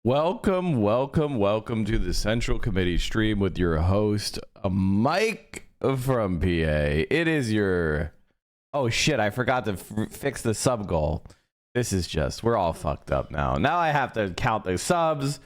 Welcome to the Central Committee stream with your host, Mike from PA. It is your... Oh shit, I forgot to fix the sub goal. This is just... We're all fucked up now. Now I have to count the subs.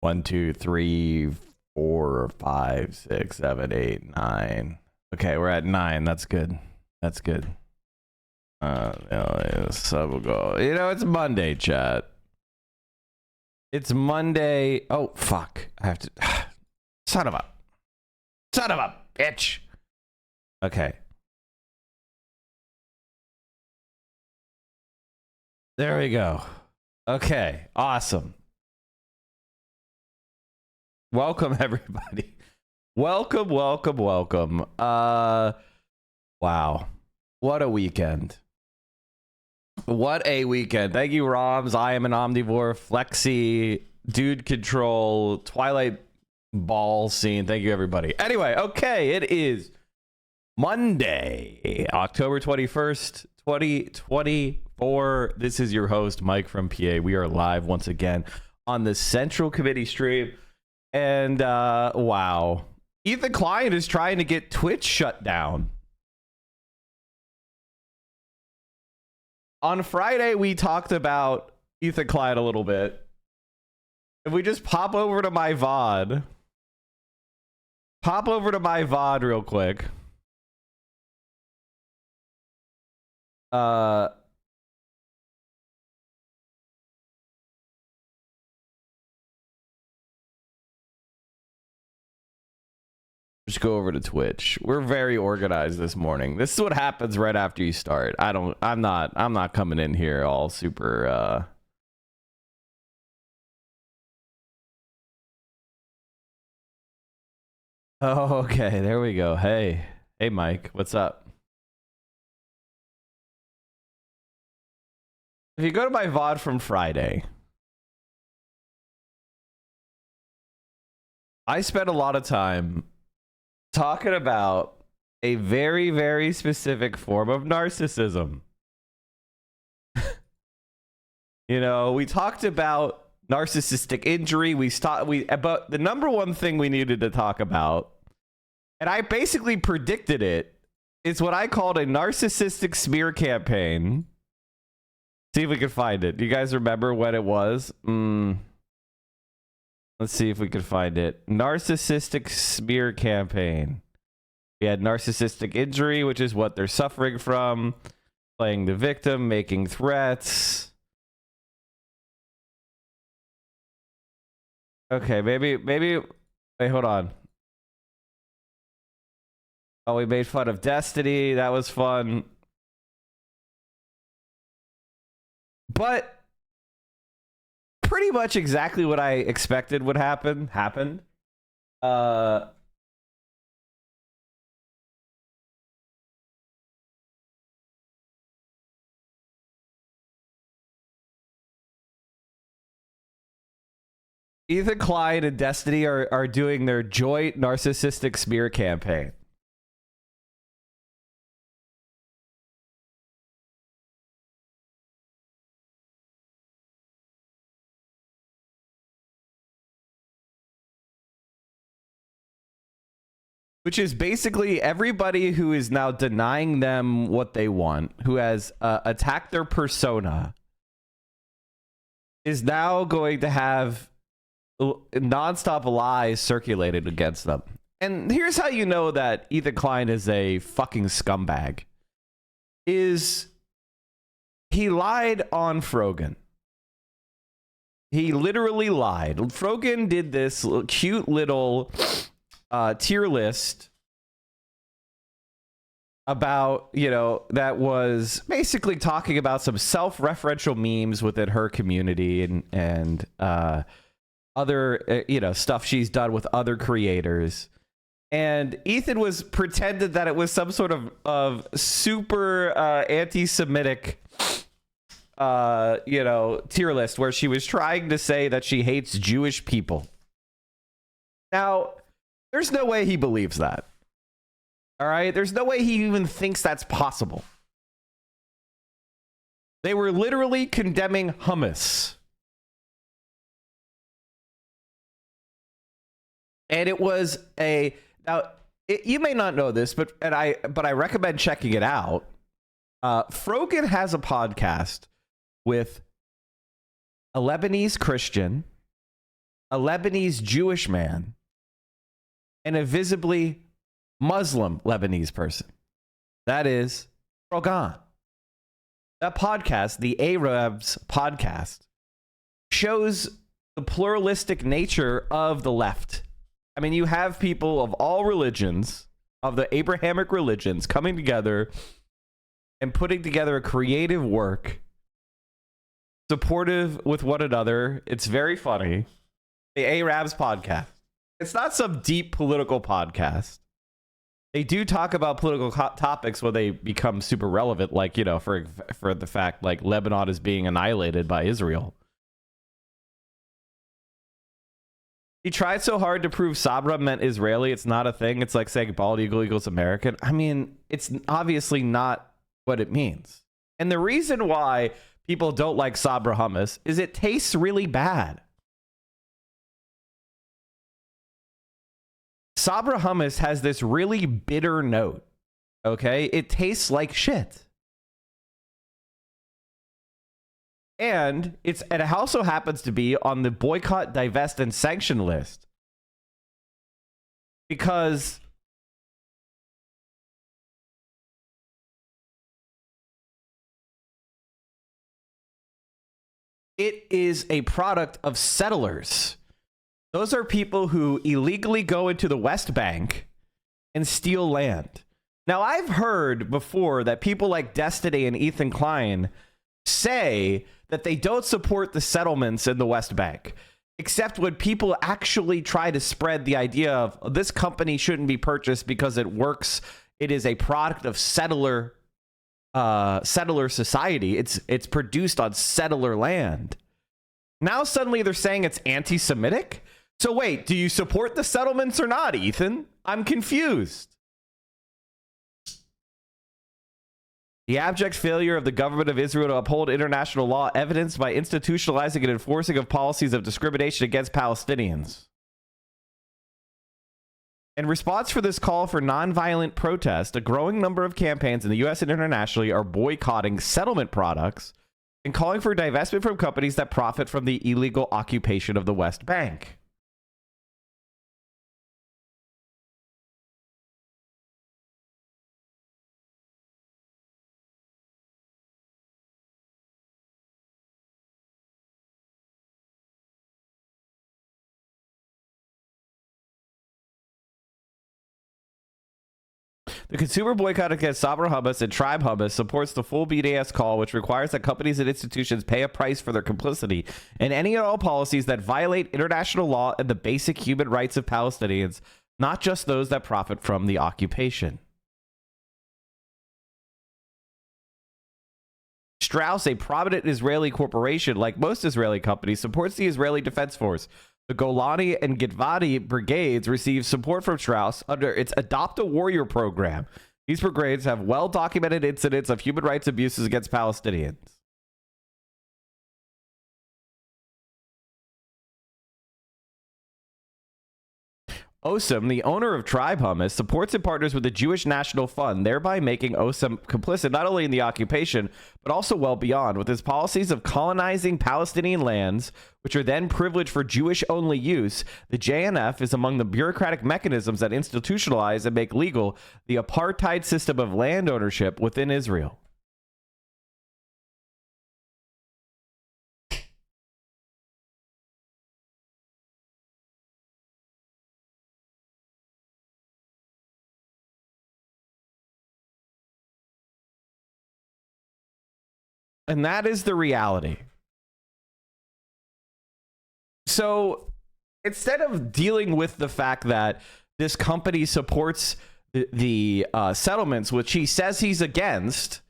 1, 2, 3, 4, 5, 6, 7, 8, 9. Okay, we're at 9. That's good. That's good. Sub goal. You know, it's Monday, chat. It's Monday. Oh, fuck. I have to... Son of a bitch. Okay. There we go. Okay. Awesome. Welcome, everybody. Welcome. Wow. What a weekend. What a weekend. Thank you, Roms. I am an omnivore. Flexi, Dude Control, Twilight Ball Scene. Thank you, everybody. Anyway, okay, it is Monday, October 21st, 2024. This is your host, Mike from PA. We are live once again on the Central Committee stream. And, wow. Ethan Klein is trying to get Twitch shut down. On Friday, we talked about Ethan Klein a little bit. If we just pop over to my VOD. Pop over to my VOD real quick. Just go over to Twitch. We're very organized this morning. This is what happens right after you start. I'm not coming in here all super Oh, okay, there we go. Hey, Mike, what's up? If you go to my VOD from Friday, I spent a lot of time talking about a very, very specific form of narcissism. You know, we talked about narcissistic injury. But the number one thing we needed to talk about, and I basically predicted it, is what I called a narcissistic smear campaign. See if we can find it. Do you guys remember what it was? Let's see if we can find it. Narcissistic smear campaign. We had narcissistic injury, which is what they're suffering from. Playing the victim, making threats. Okay, maybe. Wait, hold on. Oh, we made fun of Destiny. That was fun. But pretty much exactly what I expected would happen happened. Ethan Klein and Destiny are doing their joint narcissistic smear campaign. Which is basically everybody who is now denying them what they want, who has attacked their persona, is now going to have nonstop lies circulated against them. And here's how you know that Ethan Klein is a fucking scumbag. Is he lied on Frogan. He literally lied. Frogan did this cute little tier list about, you know, that was basically talking about some self-referential memes within her community and other, you know, stuff she's done with other creators. And Ethan was pretended that it was some sort of super anti-Semitic you know, tier list where she was trying to say that she hates Jewish people. Now, there's no way he believes that. All right? There's no way he even thinks that's possible. They were literally condemning hummus. And it was you may not know this, but I recommend checking it out. Frogan has a podcast with a Lebanese Christian, a Lebanese Jewish man, and a visibly Muslim Lebanese person. That is Frogan. That podcast, the Arabs podcast, shows the pluralistic nature of the left. I mean, you have people of all religions, of the Abrahamic religions, coming together and putting together a creative work, supportive with one another. It's very funny. The Arabs podcast. It's not some deep political podcast. They do talk about political topics when they become super relevant, like, you know, for the fact like Lebanon is being annihilated by Israel. He tried so hard to prove Sabra meant Israeli. It's not a thing. It's like saying bald eagle equals American. I mean, it's obviously not what it means. And the reason why people don't like Sabra hummus is it tastes really bad. Sabra hummus has this really bitter note. Okay? It tastes like shit. And it also happens to be on the boycott, divest, and sanction list. Because it is a product of settlers. Those are people who illegally go into the West Bank and steal land. Now, I've heard before that people like Destiny and Ethan Klein say that they don't support the settlements in the West Bank, except when people actually try to spread the idea of this company shouldn't be purchased because it works. It is a product of settler society. It's produced on settler land. Now suddenly they're saying it's anti-Semitic. So wait, do you support the settlements or not, Ethan? I'm confused. The abject failure of the government of Israel to uphold international law, evidenced by institutionalizing and enforcing of policies of discrimination against Palestinians. In response for this call for nonviolent protest, a growing number of campaigns in the U.S. and internationally are boycotting settlement products and calling for divestment from companies that profit from the illegal occupation of the West Bank. The consumer boycott against Sabra hummus and Tribe hummus supports the full BDS call, which requires that companies and institutions pay a price for their complicity in any and all policies that violate international law and the basic human rights of Palestinians, not just those that profit from the occupation. Strauss, a prominent Israeli corporation, like most Israeli companies, supports the Israeli Defense Force. The Golani and Givati brigades receive support from Strauss under its Adopt a Warrior program. These brigades have well-documented incidents of human rights abuses against Palestinians. Osam, the owner of Tribe Hummus, supports and partners with the Jewish National Fund, thereby making Osam complicit not only in the occupation, but also well beyond, with his policies of colonizing Palestinian lands, which are then privileged for Jewish-only use. The JNF is among the bureaucratic mechanisms that institutionalize and make legal the apartheid system of land ownership within Israel. And that is the reality. So instead of dealing with the fact that this company supports the settlements, which he says he's against,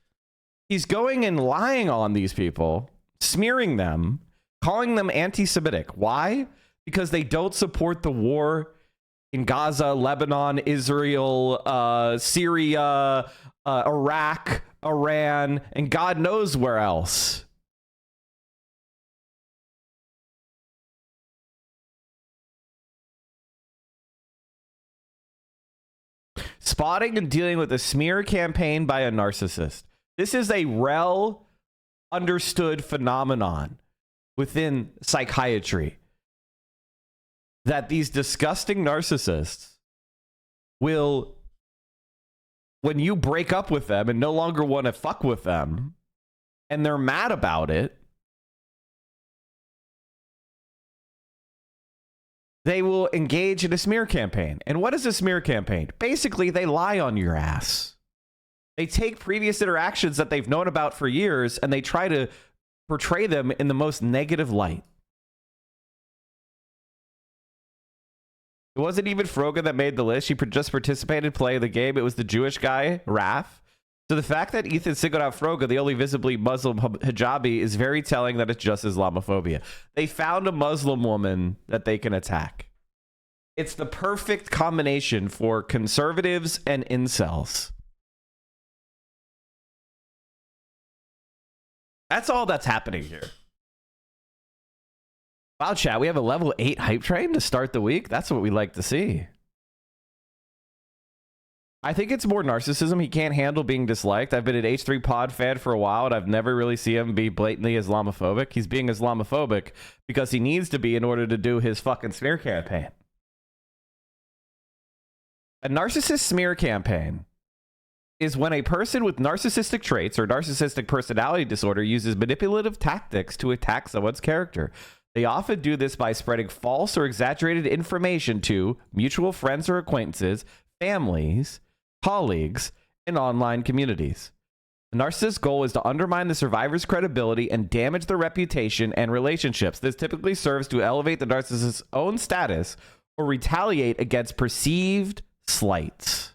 he's going and lying on these people, smearing them, calling them anti-Semitic. Why? Because they don't support the war in Gaza, Lebanon, Israel, Syria, Iraq, Iran, and God knows where else. spotting and dealing with a smear campaign by a narcissist. This is a well understood phenomenon within psychiatry, that these disgusting narcissists will, when you break up with them and no longer want to fuck with them, and they're mad about it, they will engage in a smear campaign. And what is a smear campaign? Basically, they lie on your ass. They take previous interactions that they've known about for years and they try to portray them in the most negative light. It wasn't even Froga that made the list. She just participated playing the game. It was the Jewish guy, Raf. So the fact that Ethan singled out Froga, the only visibly Muslim hijabi, is very telling that it's just Islamophobia. They found a Muslim woman that they can attack. It's the perfect combination for conservatives and incels. That's all that's happening here. Wow, chat, we have a level 8 hype train to start the week. That's what we like to see. I think it's more narcissism. He can't handle being disliked. I've been an H3 pod fan for a while, and I've never really seen him be blatantly Islamophobic. He's being Islamophobic because he needs to be in order to do his fucking smear campaign. A narcissist smear campaign is when a person with narcissistic traits or narcissistic personality disorder uses manipulative tactics to attack someone's character. They often do this by spreading false or exaggerated information to mutual friends or acquaintances, families, colleagues, and online communities. The narcissist's goal is to undermine the survivor's credibility and damage their reputation and relationships. This typically serves to elevate the narcissist's own status or retaliate against perceived slights.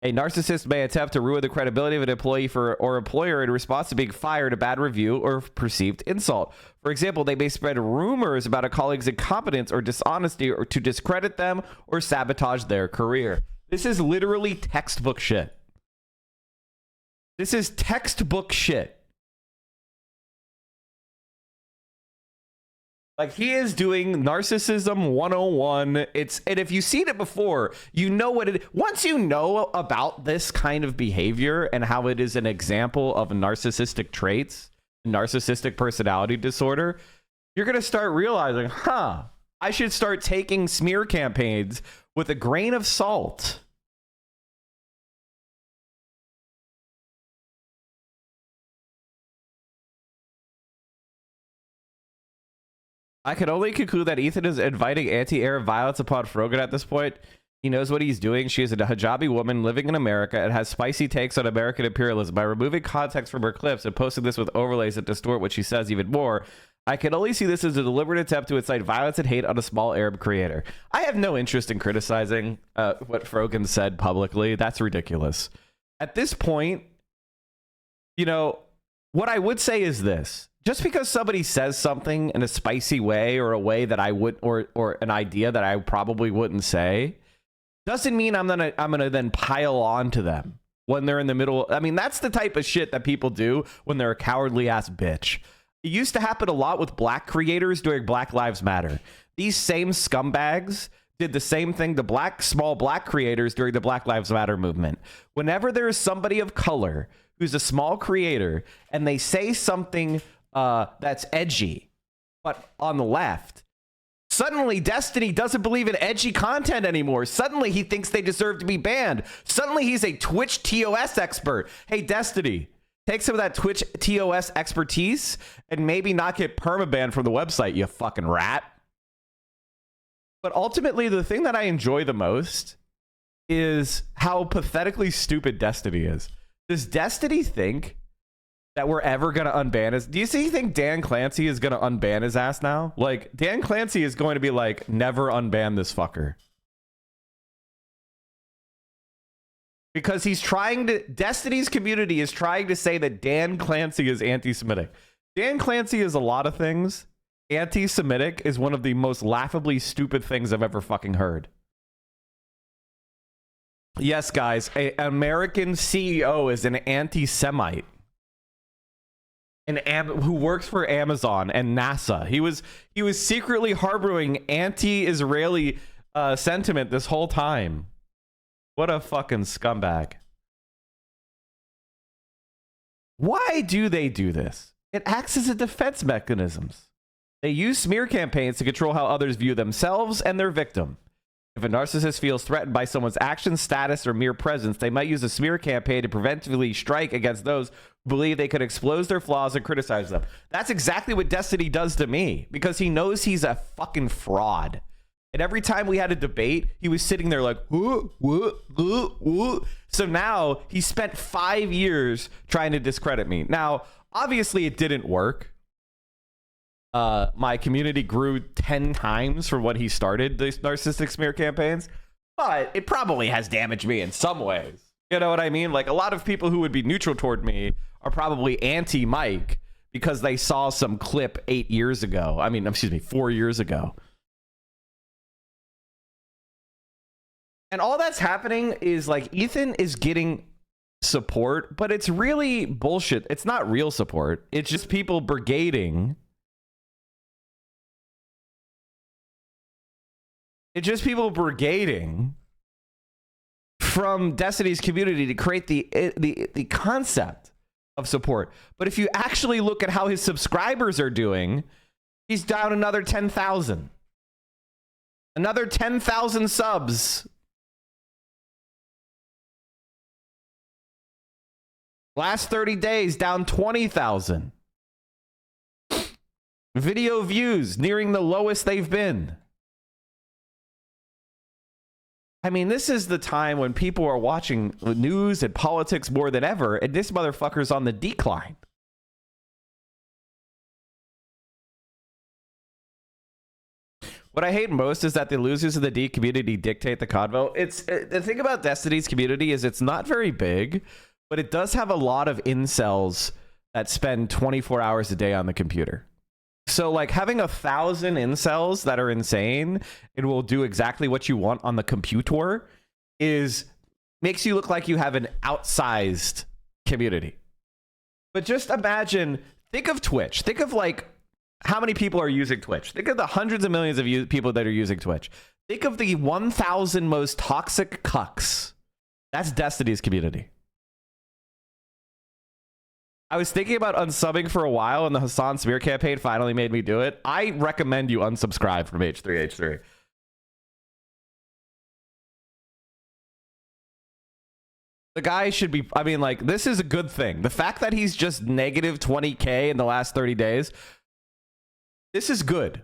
A narcissist may attempt to ruin the credibility of an employee or employer in response to being fired, a bad review, or perceived insult. For example, they may spread rumors about a colleague's incompetence or dishonesty or to discredit them or sabotage their career. This is literally textbook shit. This is textbook shit. Like, he is doing narcissism 101. And if you've seen it before, you know what it. Once you know about this kind of behavior and how it is an example of narcissistic traits, narcissistic personality disorder, you're going to start realizing, I should start taking smear campaigns with a grain of salt. I can only conclude that Ethan is inviting anti-Arab violence upon Frogan at this point. He knows what he's doing. She is a hijabi woman living in America and has spicy takes on American imperialism. By removing context from her clips and posting this with overlays that distort what she says even more, I can only see this as a deliberate attempt to incite violence and hate on a small Arab creator. I have no interest in criticizing what Frogan said publicly. That's ridiculous. At this point, you know, what I would say is this. Just because somebody says something in a spicy way or a way that I would, or an idea that I probably wouldn't say, doesn't mean I'm gonna then pile on to them when they're in the middle. I mean, that's the type of shit that people do when they're a cowardly ass bitch. It used to happen a lot with black creators during Black Lives Matter. These same scumbags did the same thing to small black creators during the Black Lives Matter movement. Whenever there is somebody of color who's a small creator and they say something that's edgy, but on the left, suddenly Destiny doesn't believe in edgy content anymore. Suddenly he thinks they deserve to be banned. Suddenly he's a Twitch TOS expert. Hey, Destiny, take some of that Twitch TOS expertise and maybe not get permabanned from the website, you fucking rat. But ultimately, the thing that I enjoy the most is how pathetically stupid Destiny is. Does Destiny think that we're ever going to unban his? Do you think Dan Clancy is going to unban his ass now? Like, Dan Clancy is going to be like, never unban this fucker. Because he's trying to, Destiny's community is trying to say that Dan Clancy is anti-Semitic. Dan Clancy is a lot of things. Anti-Semitic is one of the most laughably stupid things I've ever fucking heard. Yes, guys, an American CEO is an anti-Semite. Who works for Amazon and NASA. He was secretly harboring anti-Israeli sentiment this whole time. What a fucking scumbag. Why do they do this? It acts as a defense mechanism. They use smear campaigns to control how others view themselves and their victim. If a narcissist feels threatened by someone's action, status, or mere presence, they might use a smear campaign to preventively strike against those who believe they could expose their flaws and criticize them. That's exactly what Destiny does to me, because he knows he's a fucking fraud. And every time we had a debate, he was sitting there like, so now he spent 5 years trying to discredit me. Now, obviously it didn't work. My community grew 10 times from when he started these narcissistic smear campaigns, but it probably has damaged me in some ways. You know what I mean? Like, a lot of people who would be neutral toward me are probably anti-Mike because they saw some clip 8 years ago. I mean, excuse me, 4 years ago. And all that's happening is like Ethan is getting support, but it's really bullshit. It's not real support. It's just people brigading. It's just people brigading from Destiny's community to create the concept of support. But if you actually look at how his subscribers are doing, he's down another 10,000. Another 10,000 subs. Last 30 days, down 20,000. Video views nearing the lowest they've been. I mean, this is the time when people are watching news and politics more than ever, and this motherfucker's on the decline. What I hate most is that the losers of the D community dictate the convo. The thing about Destiny's community is it's not very big, but it does have a lot of incels that spend 24 hours a day on the computer. So like having 1,000 incels that are insane and will do exactly what you want on the computer makes you look like you have an outsized community. But just imagine, think of Twitch. Think of like how many people are using Twitch. Think of the hundreds of millions of people that are using Twitch. Think of the 1,000 most toxic cucks. That's Destiny's community. I was thinking about unsubbing for a while, and the Hassan smear campaign finally made me do it. I recommend you unsubscribe from H3H3. The guy should be, I mean, like, this is a good thing. The fact that he's just negative 20K in the last 30 days, this is good.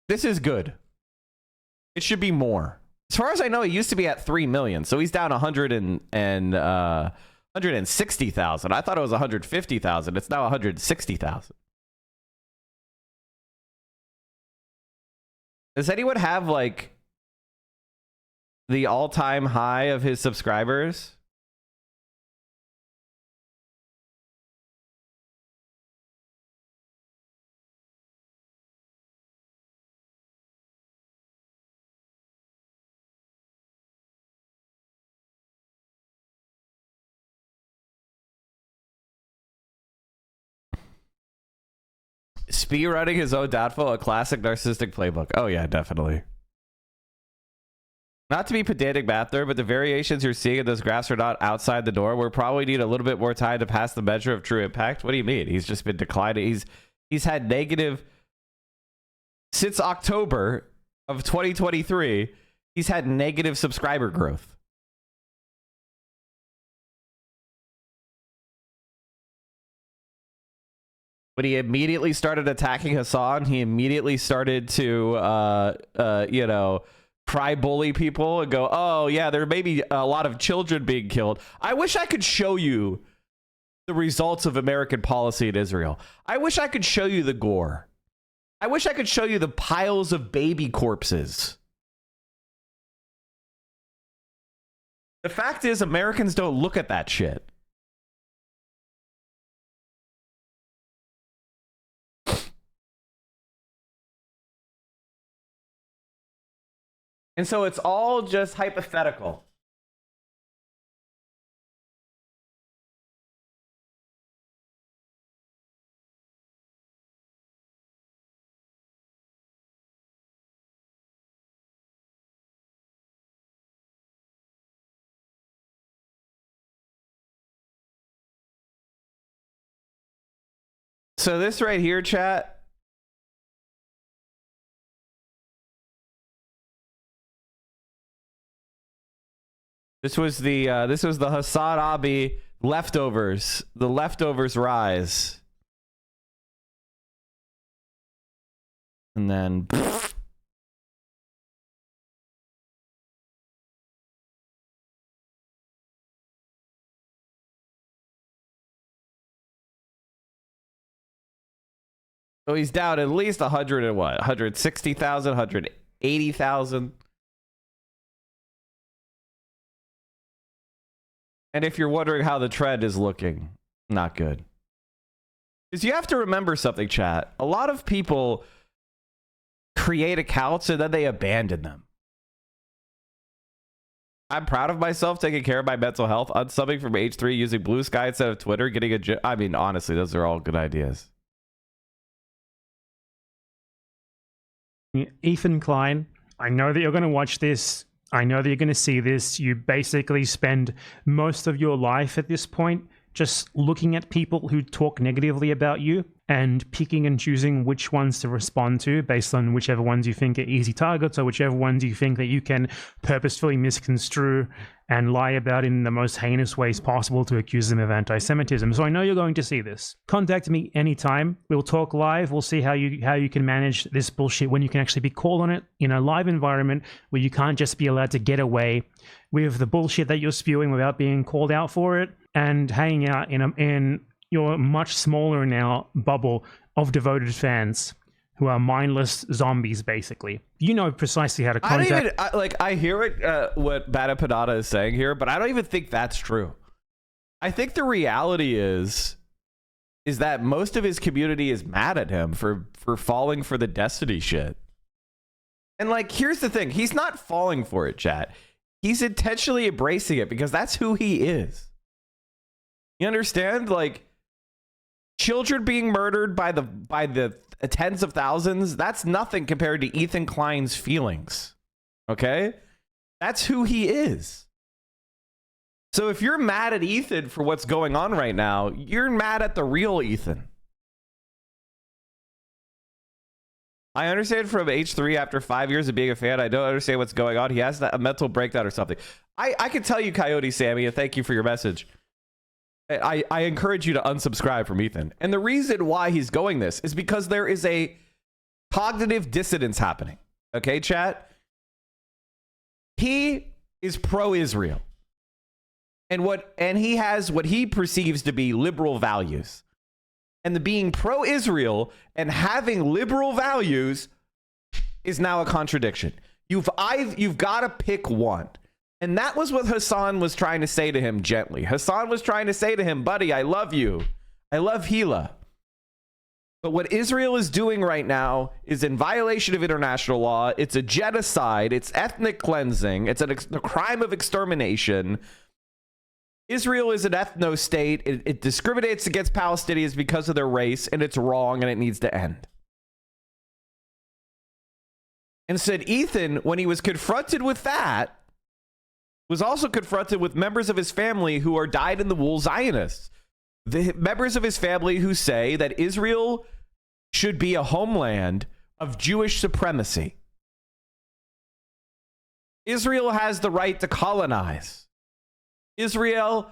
This is good. It should be more. As far as I know, he used to be at 3 million, so he's down 160,000. I thought it was 150,000. It's now 160,000. Does anyone have like the all-time high of his subscribers? Speed running his own downfall, a classic narcissistic playbook. Oh yeah, definitely. Not to be pedantic math there, but the variations you're seeing in those graphs are not outside the door. We'll probably need a little bit more time to pass the measure of true impact. What do you mean? He's just been declining. He's had negative since October of 2023. He's had negative subscriber growth. When he immediately started attacking Hassan, he immediately started to, you know, cry bully people and go, oh, yeah, there may be a lot of children being killed. I wish I could show you the results of American policy in Israel. I wish I could show you the gore. I wish I could show you the piles of baby corpses. The fact is, Americans don't look at that shit. And so it's all just hypothetical. So this right here, chat. This was the Hassad Abi leftovers. The leftovers rise. And then so he's down at least 100 and what? 160,000, 180,000. And if you're wondering how the trend is looking, not good. Because you have to remember something, chat. A lot of people create accounts and then they abandon them. I'm proud of myself taking care of my mental health, unsubbing from H3, using Blue Sky instead of Twitter, getting a... I mean, honestly, those are all good ideas. Ethan Klein, I know that you're going to watch this. I know that you're going to see this. You basically spend most of your life at this point just looking at people who talk negatively about you and picking and choosing which ones to respond to based on whichever ones you think are easy targets or whichever ones you think that you can purposefully misconstrue and lie about in the most heinous ways possible to accuse them of anti-Semitism. So I know you're going to see this. Contact me anytime. We'll talk live. We'll see how you can manage this bullshit when you can actually be called on it in a live environment where you can't just be allowed to get away with the bullshit that you're spewing without being called out for it and hanging out in your much smaller now bubble of devoted fans who are mindless zombies, basically. You know precisely how to contact... I hear it, what Bada Panada is saying here, but I don't even think that's true. I think the reality is that most of his community is mad at him for falling for the Destiny shit. And, like, here's the thing. He's not falling for it, chat. He's intentionally embracing it because that's who he is. You understand? Like, children being murdered by the tens of thousands, that's nothing compared to Ethan Klein's feelings. Okay? That's who he is. So if you're mad at Ethan for what's going on right now, you're mad at the real Ethan. I understand from H3 after 5 years of being a fan, I don't understand what's going on. He has a mental breakdown or something. I can tell you, Coyote Sammy, and thank you for your message. I encourage you to unsubscribe from Ethan. And the reason why he's going this is because there is a cognitive dissonance happening. Okay, chat? He is pro-Israel. And he has what he perceives to be liberal values. And the being pro-Israel and having liberal values is now a contradiction. You've got to pick one. And that was what Hassan was trying to say to him gently. Hassan was trying to say to him, buddy, I love you. I love Hila. But what Israel is doing right now is in violation of international law. It's a genocide. It's ethnic cleansing. It's a crime of extermination. Israel is an ethno-state. It discriminates against Palestinians because of their race, and it's wrong, and it needs to end. And said Ethan, when he was confronted with that, was also confronted with members of his family who are dyed-in-the-wool Zionists. The members of his family who say that Israel should be a homeland of Jewish supremacy. Israel has the right to colonize. Israel